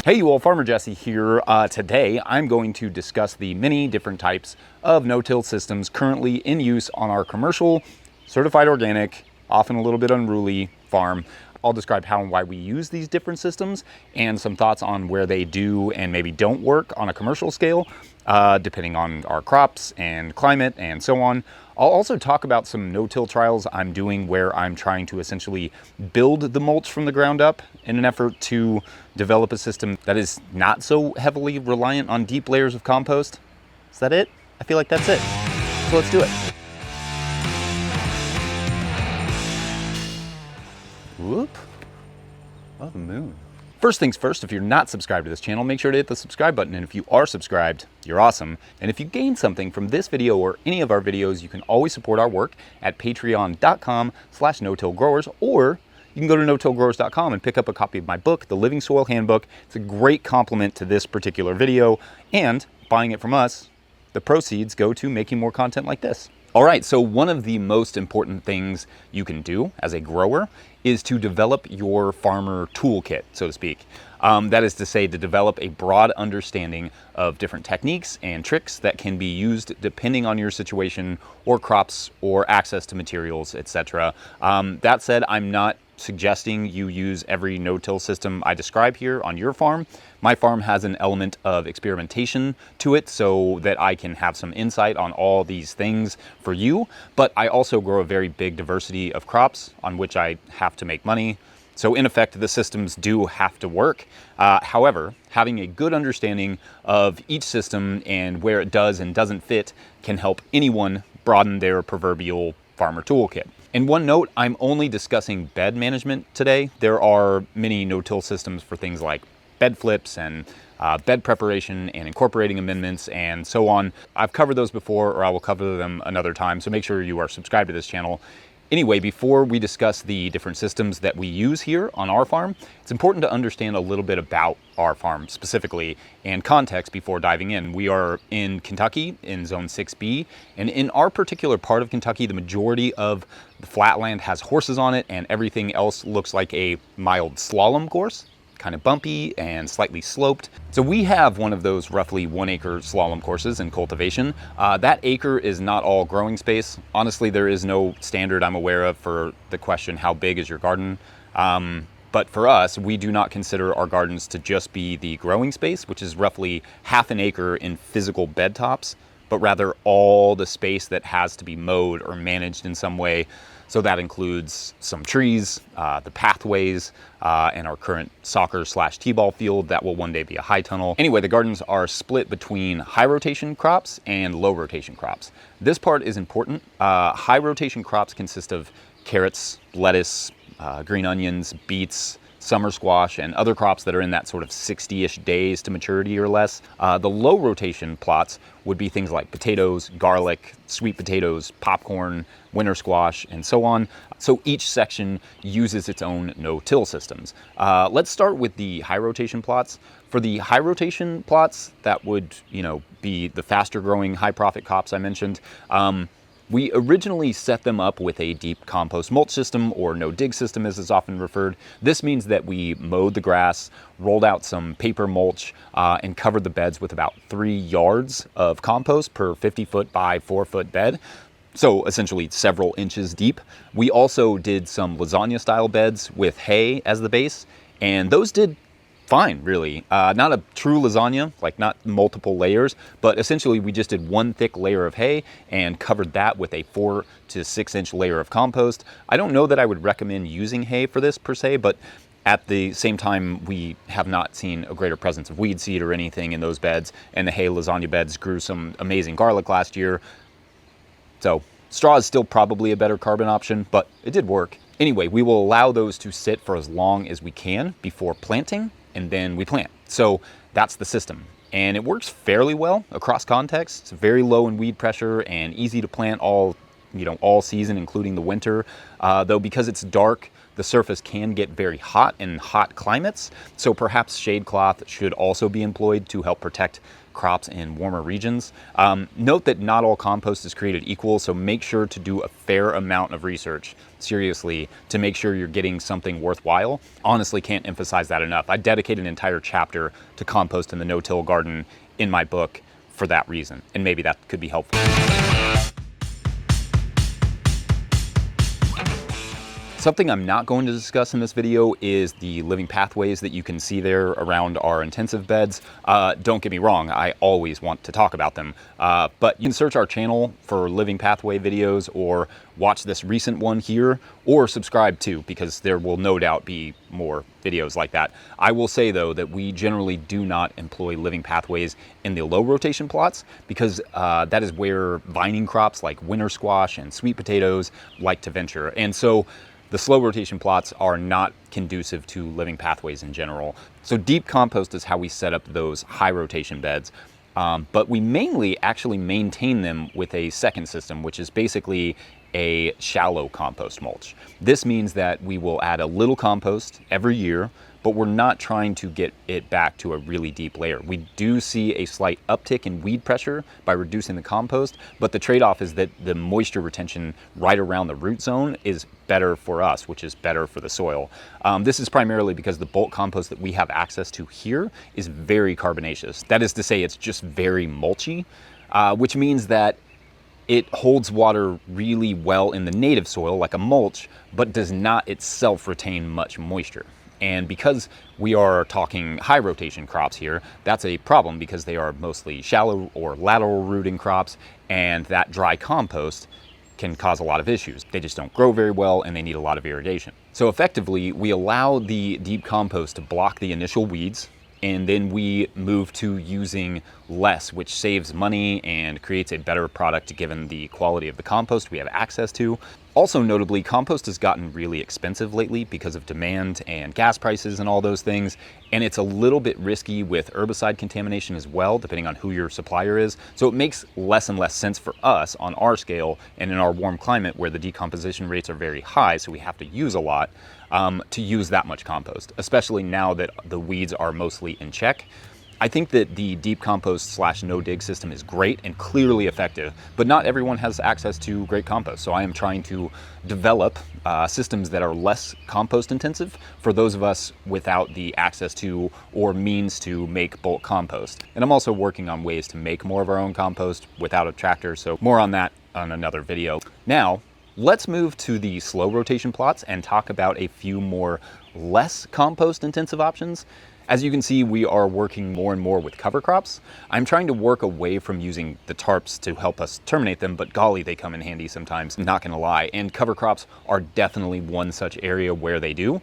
Hey you all, Farmer Jesse here. Today I'm going to discuss the many different types of no-till systems currently in use on our commercial, certified organic, often a little bit unruly farm. I'll describe how and why we use these different systems and some thoughts on where they do and maybe don't work on a commercial scale, depending on our crops and climate and so on. I'll also talk about some no-till trials I'm doing where I'm trying to essentially build the mulch from the ground up in an effort to develop a system that is not so heavily reliant on deep layers of compost. Is that it? I feel like that's it. So let's do it. Whoop. Oh, the moon. First things first, if you're not subscribed to this channel, make sure to hit the subscribe button. And if you are subscribed, you're awesome. And if you gain something from this video or any of our videos, you can always support our work at patreon.com/no-till-growers, or you can go to no-till-growers.com and pick up a copy of my book, The Living Soil Handbook. It's a great complement to this particular video, and buying it from us, the proceeds go to making more content like this. All right, so one of the most important things you can do as a grower is to develop your farmer toolkit, so to speak. That is to say, to develop a broad understanding of different techniques and tricks that can be used depending on your situation or crops or access to materials, etc. That said, I'm not suggesting you use every no-till system I describe here on your farm. My farm has an element of experimentation to it so that I can have some insight on all these things for you, but I also grow a very big diversity of crops on which I have to make money. So in effect, the systems do have to work. However, having a good understanding of each system and where it does and doesn't fit can help anyone broaden their proverbial farmer toolkit. And one note, I'm only discussing bed management today. There are many no-till systems for things like bed flips and bed preparation and incorporating amendments and so on. I've covered those before, or I will cover them another time, so make sure you are subscribed to this channel. Anyway, before we discuss the different systems that we use here on our farm, it's important to understand a little bit about our farm specifically and context before diving in. We are in Kentucky in Zone 6B, and in our particular part of Kentucky, the majority of the flatland has horses on it and everything else looks like a mild slalom course, kind of bumpy and slightly sloped. So we have one of those roughly 1 acre slalom courses in cultivation. That acre is not all growing space. Honestly, there is no standard I'm aware of for the question, how big is your garden? But for us, we do not consider our gardens to just be the growing space, which is roughly half an acre in physical bed tops, but rather all the space that has to be mowed or managed in some way. So that includes some trees, the pathways, and our current soccer/t-ball field that will one day be a high tunnel. Anyway, the gardens are split between high rotation crops and low rotation crops. This part is important. High rotation crops consist of carrots, lettuce, green onions, beets, summer squash, and other crops that are in that sort of 60-ish days to maturity or less. The low rotation plots would be things like potatoes, garlic, sweet potatoes, popcorn, winter squash, and so on. So each section uses its own no-till systems. Let's start with the high rotation plots. For the high rotation plots, that would, be the faster growing high profit crops I mentioned. We originally set them up with a deep compost mulch system, or no-dig system as is often referred. This means that we mowed the grass, rolled out some paper mulch, and covered the beds with about 3 yards of compost per 50-foot by 4-foot bed. So essentially several inches deep. We also did some lasagna-style beds with hay as the base, and those did fine, really. Not a true lasagna, like not multiple layers, but essentially we just did one thick layer of hay and covered that with a 4 to 6 inch layer of compost. I don't know that I would recommend using hay for this per se, but at the same time, we have not seen a greater presence of weed seed or anything in those beds, and the hay lasagna beds grew some amazing garlic last year. So straw is still probably a better carbon option, but it did work. Anyway, we will allow those to sit for as long as we can before planting, and then we plant. So that's the system. and it works fairly well across contexts. It's very low in weed pressure and easy to plant all season, including the winter. Though because it's dark, the surface can get very hot in hot climates, so perhaps shade cloth should also be employed to help protect crops in warmer regions. Note that not all compost is created equal, so make sure to do a fair amount of research, seriously, to make sure you're getting something worthwhile. Honestly, can't emphasize that enough. I dedicate an entire chapter to compost in the no-till garden in my book for that reason, and maybe that could be helpful. Something I'm not going to discuss in this video is the living pathways that you can see there around our intensive beds. Don't get me wrong, I always want to talk about them, but you can search our channel for living pathway videos, or watch this recent one here, or subscribe too, because there will no doubt be more videos like that. I will say though that we generally do not employ living pathways in the low rotation plots, because that is where vining crops like winter squash and sweet potatoes like to venture. And so the slow rotation plots are not conducive to living pathways in general. So deep compost is how we set up those high rotation beds. But we mainly actually maintain them with a second system, which is basically a shallow compost mulch. This means that we will add a little compost every year, but we're not trying to get it back to a really deep layer. We do see a slight uptick in weed pressure by reducing the compost, but the trade-off is that the moisture retention right around the root zone is better for us, which is better for the soil. This is primarily because the bulk compost that we have access to here is very carbonaceous. That is to say, it's just very mulchy, which means that it holds water really well in the native soil like a mulch, but does not itself retain much moisture. And because we are talking high rotation crops here, that's a problem, because they are mostly shallow or lateral rooting crops, and that dry compost can cause a lot of issues. They just don't grow very well, and they need a lot of irrigation. So effectively, we allow the deep compost to block the initial weeds, and then we move to using less, which saves money and creates a better product given the quality of the compost we have access to. Also notably, compost has gotten really expensive lately because of demand and gas prices and all those things, and it's a little bit risky with herbicide contamination as well, depending on who your supplier is. So it makes less and less sense for us on our scale and in our warm climate where the decomposition rates are very high, so we have to use a lot, to use that much compost, especially now that the weeds are mostly in check. I think that the deep compost / no-dig system is great and clearly effective, but not everyone has access to great compost. So I am trying to develop systems that are less compost intensive for those of us without the access to or means to make bulk compost. And I'm also working on ways to make more of our own compost without a tractor, so more on that on another video. Now, let's move to the slow rotation plots and talk about a few more less compost intensive options. As you can see, we are working more and more with cover crops. I'm trying to work away from using the tarps to help us terminate them, but golly, they come in handy sometimes, not gonna lie. And cover crops are definitely one such area where they do.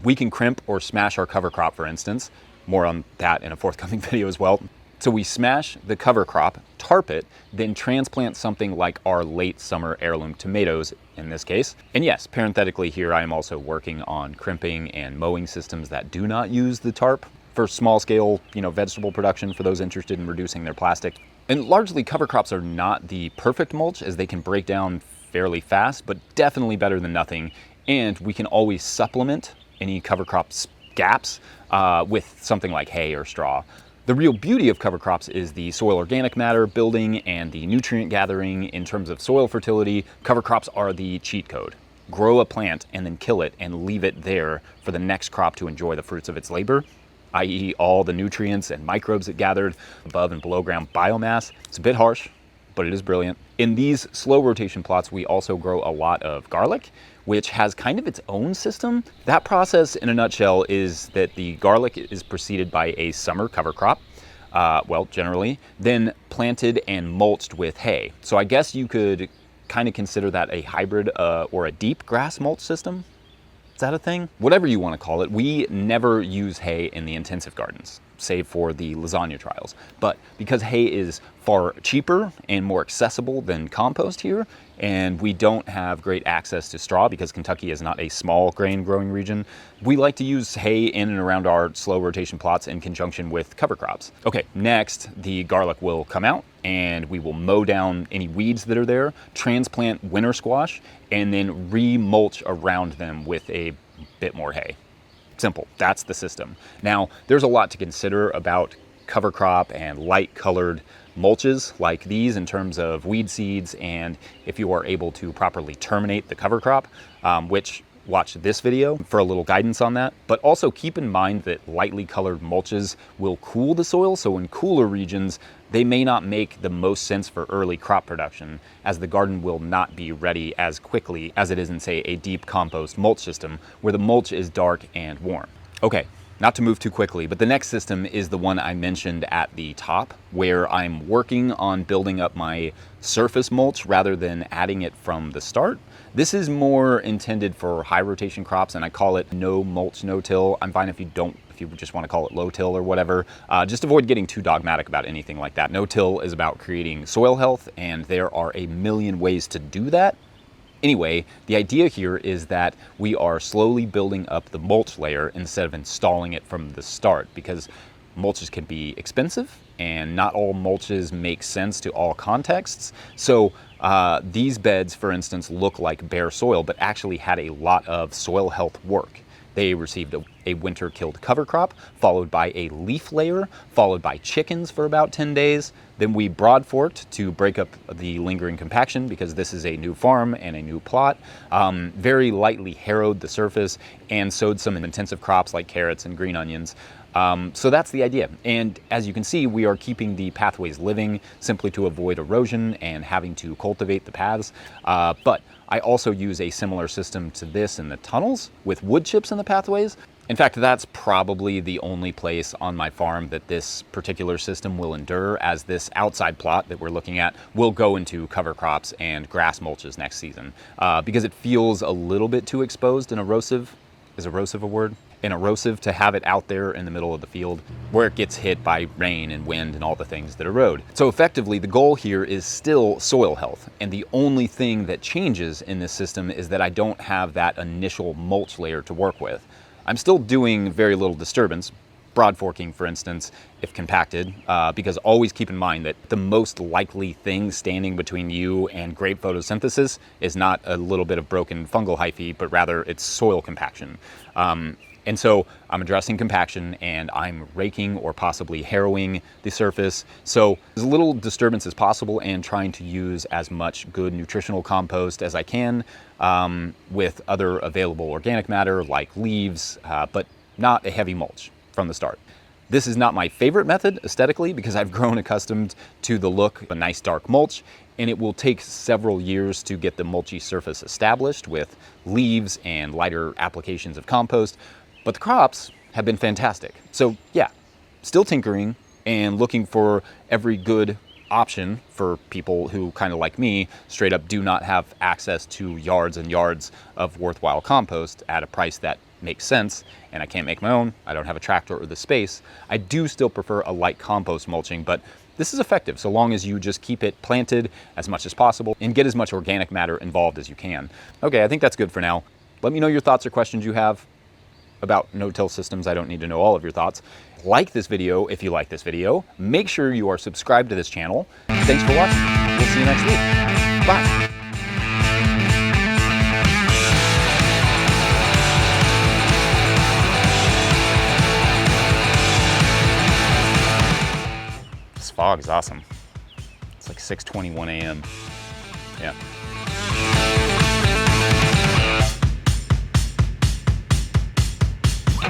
We can crimp or smash our cover crop, for instance. More on that in a forthcoming video as well. So we smash the cover crop, tarp it, then transplant something like our late summer heirloom tomatoes in this case. And yes, parenthetically here, I am also working on crimping and mowing systems that do not use the tarp for small scale, vegetable production for those interested in reducing their plastic. And largely cover crops are not the perfect mulch, as they can break down fairly fast, but definitely better than nothing. And we can always supplement any cover crops gaps with something like hay or straw. The real beauty of cover crops is the soil organic matter building and the nutrient gathering. In terms of soil fertility, cover crops are the cheat code. Grow a plant and then kill it and leave it there for the next crop to enjoy the fruits of its labor, i.e. all the nutrients and microbes it gathered above and below ground biomass. It's a bit harsh, but it is brilliant. In these slow rotation plots, we also grow a lot of garlic, which has kind of its own system. That process in a nutshell is that the garlic is preceded by a summer cover crop, generally, then planted and mulched with hay. So I guess you could kind of consider that a hybrid or a deep grass mulch system. Is that a thing? Whatever you want to call it, we never use hay in the intensive gardens. save for the lasagna trials. But because hay is far cheaper and more accessible than compost here, and we don't have great access to straw because Kentucky is not a small grain growing region, we like to use hay in and around our slow rotation plots in conjunction with cover crops. Okay, next the garlic will come out and we will mow down any weeds that are there, transplant winter squash, and then re-mulch around them with a bit more hay. Simple, that's the system. Now, there's a lot to consider about cover crop and light colored mulches like these in terms of weed seeds, and if you are able to properly terminate the cover crop, which watch this video for a little guidance on that. But also keep in mind that lightly colored mulches will cool the soil, so in cooler regions they may not make the most sense for early crop production, as the garden will not be ready as quickly as it is in, say, a deep compost mulch system where the mulch is dark and warm. Okay, not to move too quickly, but the next system is the one I mentioned at the top, where I'm working on building up my surface mulch rather than adding it from the start. This is more intended for high rotation crops, and I call it no mulch, no till. I'm fine if you don't, if you just want to call it low till or whatever. Just avoid getting too dogmatic about anything like that. No till is about creating soil health, and there are a million ways to do that. Anyway, the idea here is that we are slowly building up the mulch layer instead of installing it from the start, because mulches can be expensive and not all mulches make sense to all contexts. So these beds, for instance, look like bare soil, but actually had a lot of soil health work. They received a winter-killed cover crop, followed by a leaf layer, followed by chickens for about 10 days. Then we broad forked to break up the lingering compaction, because this is a new farm and a new plot. Very lightly harrowed the surface and sowed some intensive crops like carrots and green onions. So that's the idea. And as you can see, we are keeping the pathways living simply to avoid erosion and having to cultivate the paths. But I also use a similar system to this in the tunnels with wood chips in the pathways. In fact, that's probably the only place on my farm that this particular system will endure, as this outside plot that we're looking at will go into cover crops and grass mulches next season, because it feels a little bit too exposed and erosive. Is erosive a word? And erosive to have it out there in the middle of the field where it gets hit by rain and wind and all the things that erode. So effectively, the goal here is still soil health. And the only thing that changes in this system is that I don't have that initial mulch layer to work with. I'm still doing very little disturbance, broad forking, for instance, if compacted, because always keep in mind that the most likely thing standing between you and great photosynthesis is not a little bit of broken fungal hyphae, but rather it's soil compaction. And so I'm addressing compaction, and I'm raking or possibly harrowing the surface. So as little disturbance as possible, and trying to use as much good nutritional compost as I can, with other available organic matter like leaves, but not a heavy mulch from the start. This is not my favorite method aesthetically, because I've grown accustomed to the look of a nice dark mulch, and it will take several years to get the mulchy surface established with leaves and lighter applications of compost. But the crops have been fantastic. So yeah, still tinkering and looking for every good option for people who, kind of like me, straight up do not have access to yards and yards of worthwhile compost at a price that makes sense, and I can't make my own. I don't have a tractor or the space. I do still prefer a light compost mulching, but this is effective so long as you just keep it planted as much as possible and get as much organic matter involved as you can. Okay, I think that's good for now. Let me know your thoughts or questions you have about no-till systems. I don't need to know all of your thoughts. Like this video if you like this video. Make sure you are subscribed to this channel. Thanks for watching. We'll see you next week. Bye. This fog is awesome. It's like 6:21 a.m. Yeah.